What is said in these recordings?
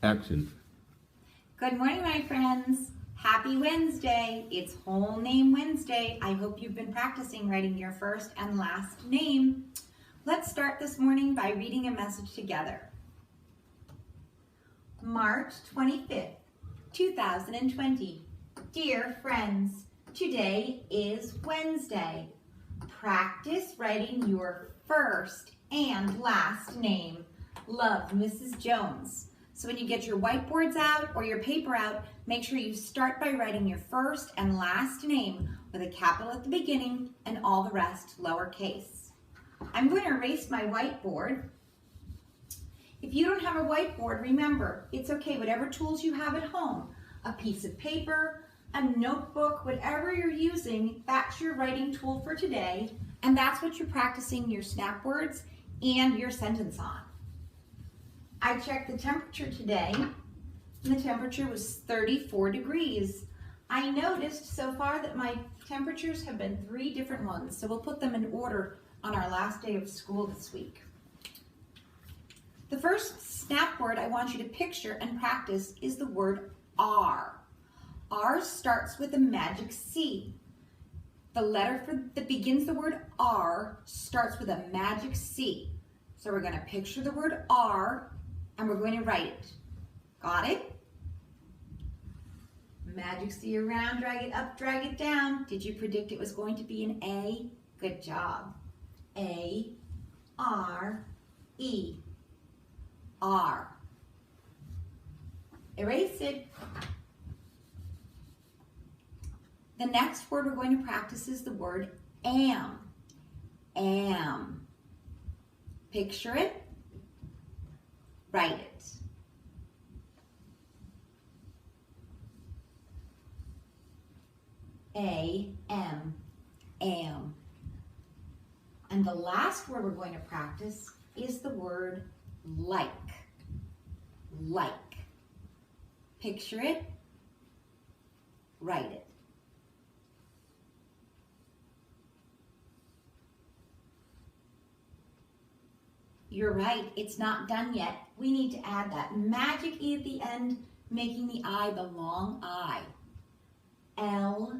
Action. Good morning, my friends. Happy Wednesday. It's Whole Name Wednesday. I hope you've been practicing writing your first and last name. Let's start this morning by reading a message together. March 25th, 2020. Dear friends, today is Wednesday. Practice writing your first and last name. Love, Mrs. Jones. So when you get your whiteboards out or your paper out, make sure you start by writing your first and last name with a capital at the beginning and all the rest lowercase. I'm going to erase my whiteboard. If you don't have a whiteboard, remember, it's okay, whatever tools you have at home, a piece of paper, a notebook, whatever you're using, that's your writing tool for today, and that's what you're practicing your snap words and your sentence on. I checked the temperature today, and the temperature was 34 degrees. I noticed so far that my temperatures have been 3 different ones, so we'll put them in order on our last day of school this week. The first snap word I want you to picture and practice is the word R. R starts with a magic C. The letter that begins the word R starts with a magic C. So we're going to picture the word R and we're going to write it. Got it? Magic C around, drag it up, drag it down. Did you predict it was going to be an A? Good job. A, R, E. R. Erase it. The next word we're going to practice is the word am. Am. Picture it. Write it. A-M. Am. And the last word we're going to practice is the word like. Like. Picture it. Write it. You're right, it's not done yet. We need to add that magic E at the end, making the I the long I. L-I-K-E.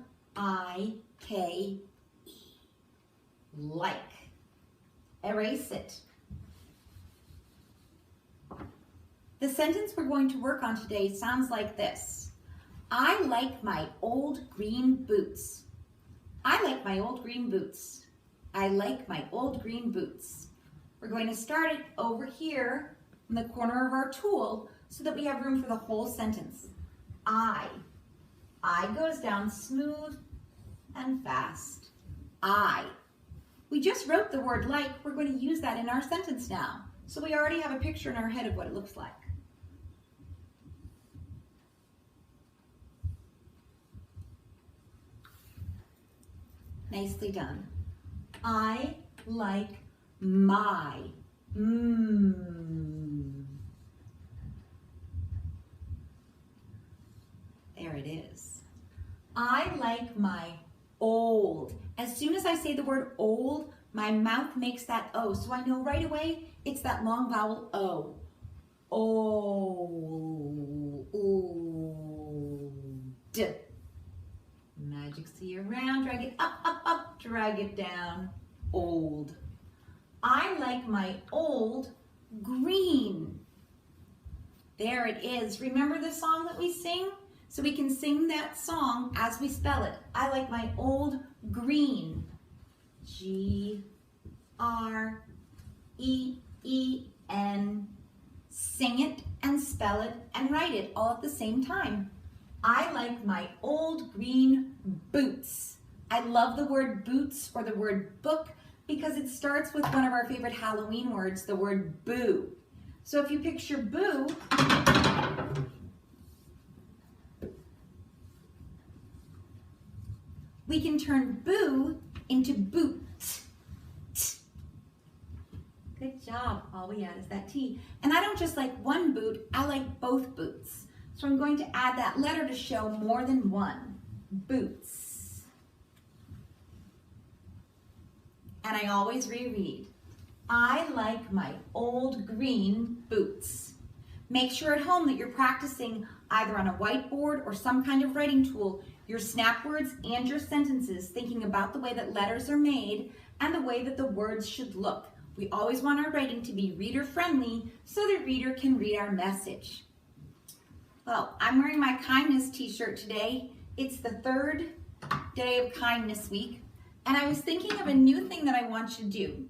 Like. Erase it. The sentence we're going to work on today sounds like this. I like my old green boots. I like my old green boots. I like my old green boots. We're going to start it over here in the corner of our tool so that we have room for the whole sentence. I goes down smooth and fast. I. We just wrote the word like. We're going to use that in our sentence now. So we already have a picture in our head of what it looks like. Nicely done. I like my. There it is. I like my old. As soon as I say the word old, my mouth makes that O. So I know right away it's that long vowel O. Old. Magic C around, drag it up, up, up, drag it down. Old. I like my old green. There it is. Remember the song that we sing? So we can sing that song as we spell it. I like my old green. G-R-E-E-N. Sing it and spell it and write it all at the same time. I like my old green boots. I love the word boots or the word book because it starts with one of our favorite Halloween words, the word boo. So if you picture boo, we can turn boo into boot. Good job. All we add is that T. And I don't just like one boot, I like both boots. So I'm going to add that letter to show more than one. Boots. And I always reread. I like my old green boots. Make sure at home that you're practicing either on a whiteboard or some kind of writing tool your snap words and your sentences, thinking about the way that letters are made and the way that the words should look. We always want our writing to be reader-friendly so the reader can read our message. Well, I'm wearing my kindness t-shirt today. It's the third day of kindness week, and I was thinking of a new thing that I want you to do.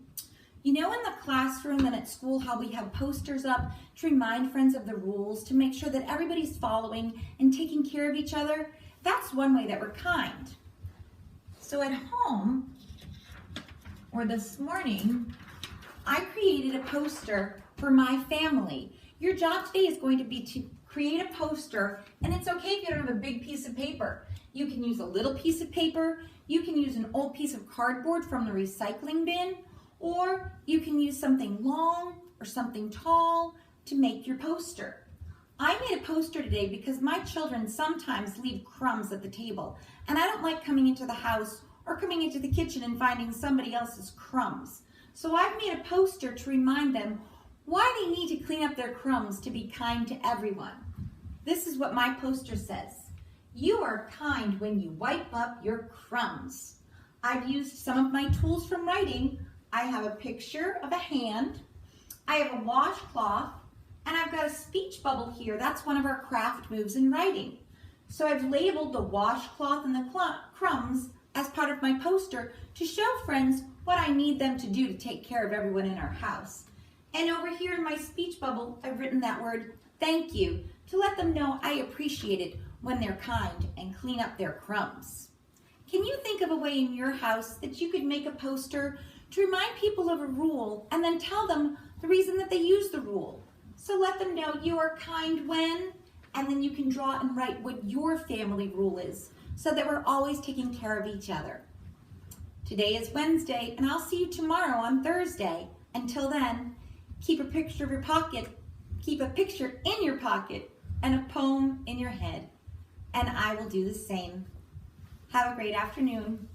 You know, in the classroom and at school how we have posters up to remind friends of the rules, to make sure that everybody's following and taking care of each other? That's one way that we're kind. So at home, or this morning, I created a poster for my family. Your job today is going to be to create a poster, and it's okay if you don't have a big piece of paper. You can use a little piece of paper, you can use an old piece of cardboard from the recycling bin, or you can use something long or something tall to make your poster. I made a poster today because my children sometimes leave crumbs at the table, and I don't like coming into the house or coming into the kitchen and finding somebody else's crumbs. So I've made a poster to remind them why they need to clean up their crumbs to be kind to everyone. This is what my poster says. You are kind when you wipe up your crumbs. I've used some of my tools from writing. I have a picture of a hand, I have a washcloth, and I've got a speech bubble here. That's one of our craft moves in writing. So I've labeled the washcloth and the crumbs as part of my poster to show friends what I need them to do to take care of everyone in our house. And over here in my speech bubble, I've written that word, thank you, to let them know I appreciate it when they're kind and clean up their crumbs. Can you think of a way in your house that you could make a poster to remind people of a rule and then tell them the reason that they use the rule? So let them know you are kind when, and then you can draw and write what your family rule is so that we're always taking care of each other. Today is Wednesday, and I'll see you tomorrow on Thursday. Until then, keep a picture in your pocket and a poem in your head, and I will do the same. Have a great afternoon.